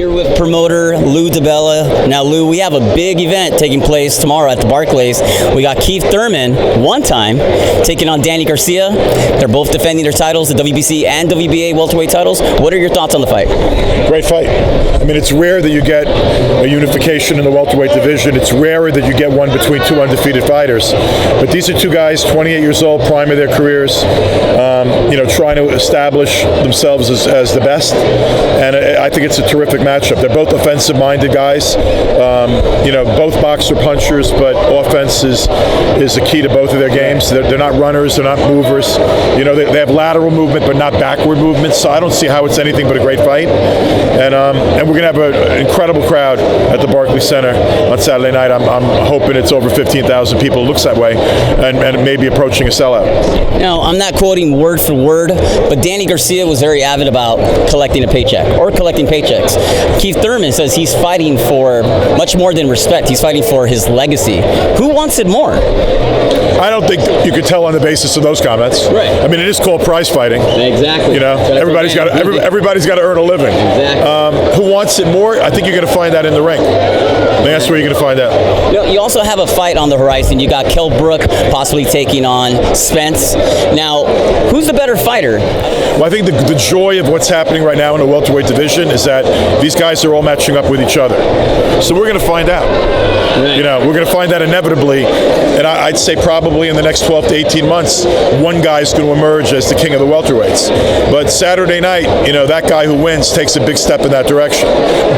Here with promoter Lou DIBELLA. Now, Lou, we have a big event taking place tomorrow at the Barclays. We got Keith Thurman, one time, taking on Danny Garcia. They're both defending their titles, the WBC and WBA welterweight titles. What are your thoughts on the fight? Great fight. I mean, it's rare that you get a unification in the welterweight division. It's rarer that you get one between two undefeated fighters. But these are two guys, 28 years old, prime of their careers, trying to establish themselves as the best. And I think it's a terrific matchup. They're both offensive-minded guys. Both boxer punchers, but offense is the key to both of their games. They're not runners, they're not movers. They have lateral movement, but not backward movement. So I don't see how it's anything but a great fight. And we're going to have an incredible crowd at the Barclays Center on Saturday night. I'm hoping it's over 15,000 people. It looks that way, and maybe approaching a sellout. Now, I'm not quoting word for word, but Danny Garcia was very avid about collecting a paycheck or collecting paychecks. Keith Thurman says he's fighting for much more than respect. He's fighting for his legacy. Who wants it more? I don't think you could tell on the basis of those comments. Right. I mean, it is called prize fighting. Exactly. Everybody's got to earn a living. Exactly. Who wants it more? I think you're going to find that in the ring. That's where you're going to find out. You also have a fight on the horizon. You got Brook possibly taking on Spence. Now, who's the better fighter? Well, I think the joy of what's happening right now in the welterweight division is that these guys are all matching up with each other. So we're going to find out. Right. We're going to find out inevitably, and I'd say probably in the next 12 to 18 months, one guy's going to emerge as the king of the welterweights. But Saturday night, that guy who wins takes a big step in that direction.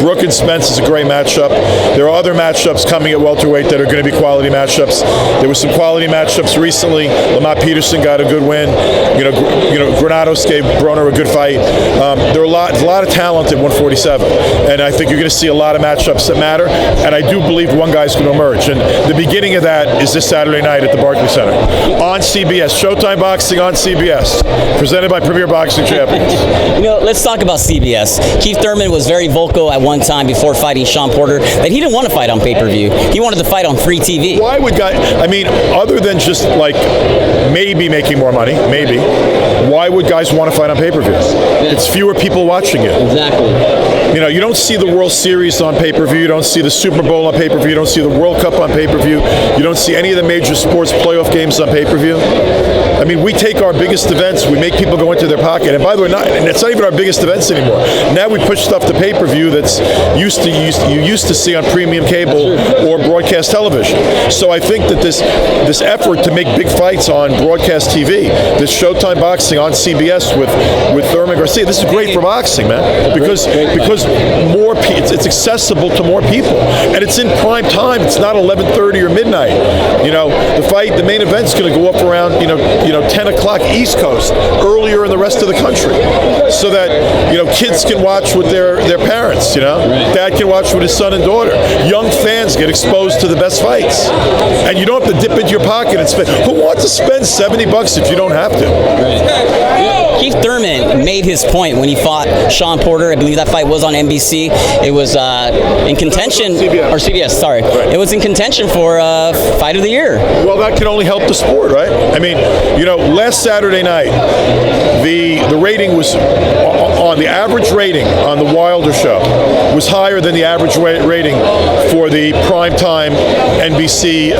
Brook and Spence is a great matchup. There are other matchups coming at welterweight that are going to be quality matchups. There were some quality matchups recently. Lamont Peterson got a good win. Granados gave Broner a good fight. There are a lot of talent at 147, and I think you're going to see a lot of matchups that matter. And I do believe one guy's going to emerge. And the beginning of that is this Saturday night at the Barclays Center on CBS. Showtime Boxing on CBS, presented by Premier Boxing Champions. Let's talk about CBS. Keith Thurman was very vocal at one time before fighting Sean Porter that he didn't want to fight on pay-per-view. He wanted to fight on free TV. Why would guys? I mean, other than just like maybe making more money, maybe. Why would guys want to fight on pay-per-view? It's fewer people watching it. Exactly. You don't see the World Series on pay-per-view. You don't see the Super Bowl on pay-per-view. You don't see the World Cup on pay-per-view. You don't see any of the major sports playoff games on pay-per-view. I mean, we take our biggest events, we make people go into their pocket. And by the way, it's not even our biggest events anymore. Now we push stuff to pay-per-view that's you used to see on premium cable or broadcast television. So I think that this effort to make big fights on broadcast TV, this Showtime Boxing on CBS with Thurman Garcia, this is great for boxing, man, because more it's accessible to more people, and it's in prime time. It's not 11:30 or midnight. The main event's going to go up around 10 o'clock East Coast, earlier in the rest of the country, so that kids can watch with their parents. Dad can watch with his son and daughter. Young fans get exposed to the best fights, and you don't have to dip into your pocket and spend. Who wants to spend $70 if you don't have to? Right. Keith Thurman made his point when he fought Sean Porter. I believe that fight was on NBC. It was in contention, or CBS. Sorry, it was in contention for Fight of the Year. Well, that can only help the sport, right? I mean, last Saturday night, the rating was on the average rating on the Wilder show was higher than the average rating for the primetime NBC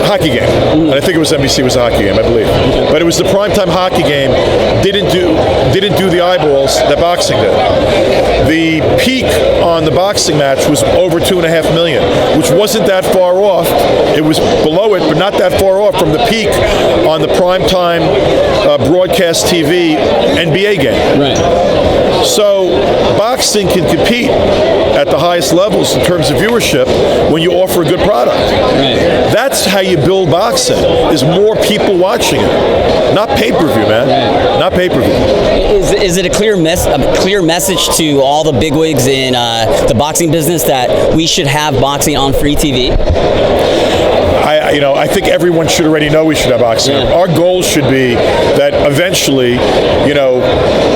hockey game. And I think it was NBC was a hockey game, I believe. But it was the primetime hockey game. Didn't do the eyeballs that boxing did. The peak on the boxing match was over 2.5 million, which wasn't that far off. It was below it, but not that far off from the peak on the primetime broadcast TV NBA game. Right. So boxing can compete at the highest levels in terms of viewership when you offer a good product. Right. That's how you build boxing, is more people watching it. Not pay-per-view, man. Right. Not pay-per-view. Is it a clear message to all the bigwigs in the boxing business that we should have boxing on free TV? I think everyone should already know we should have boxing. Yeah. Our goal should be that eventually,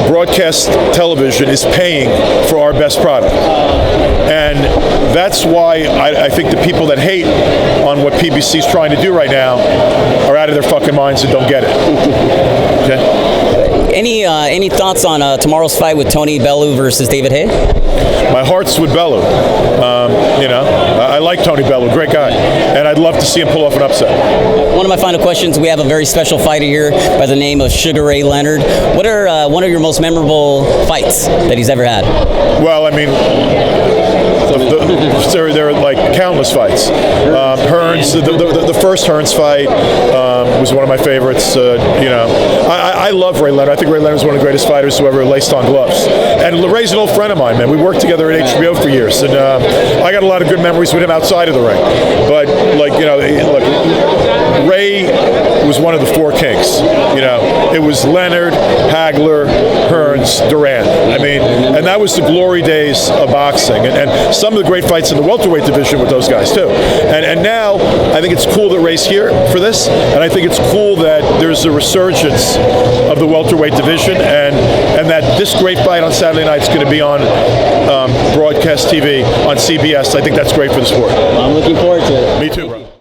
broadcast television is paying for our best product. And that's why I think the people that hate on what PBC is trying to do right now are out of their fucking minds and don't get it. Okay? Any thoughts on tomorrow's fight with Tony Bellew versus David Haye? My heart's with Bellew. I like Tony Bellew, great guy, and I'd love to see him pull off an upset. One of my final questions, we have a very special fighter here by the name of Sugar Ray Leonard. What are one of your most memorable fights that he's ever had? Well, I mean, there are like countless fights. Hearns, the first Hearns fight was one of my favorites. I love Ray Leonard. I think Ray Leonard is one of the greatest fighters who ever laced on gloves. And Ray's an old friend of mine, man. We worked together at HBO for years, and I got a lot of good memories with him outside of the ring. But look, Ray was one of the four kings. It was Leonard, Hagler, Hearns, Duran. I mean, and that was the glory days of boxing, and some of the great fights in the welterweight division with those guys too. And now I think it's cool that Ray's here for this, and I think it's cool that there's a resurgence of the welterweight division, and that this great fight on Saturday night is going to be on broadcast TV on CBS. I think that's great for the sport. I'm looking forward to it. Me too, bro.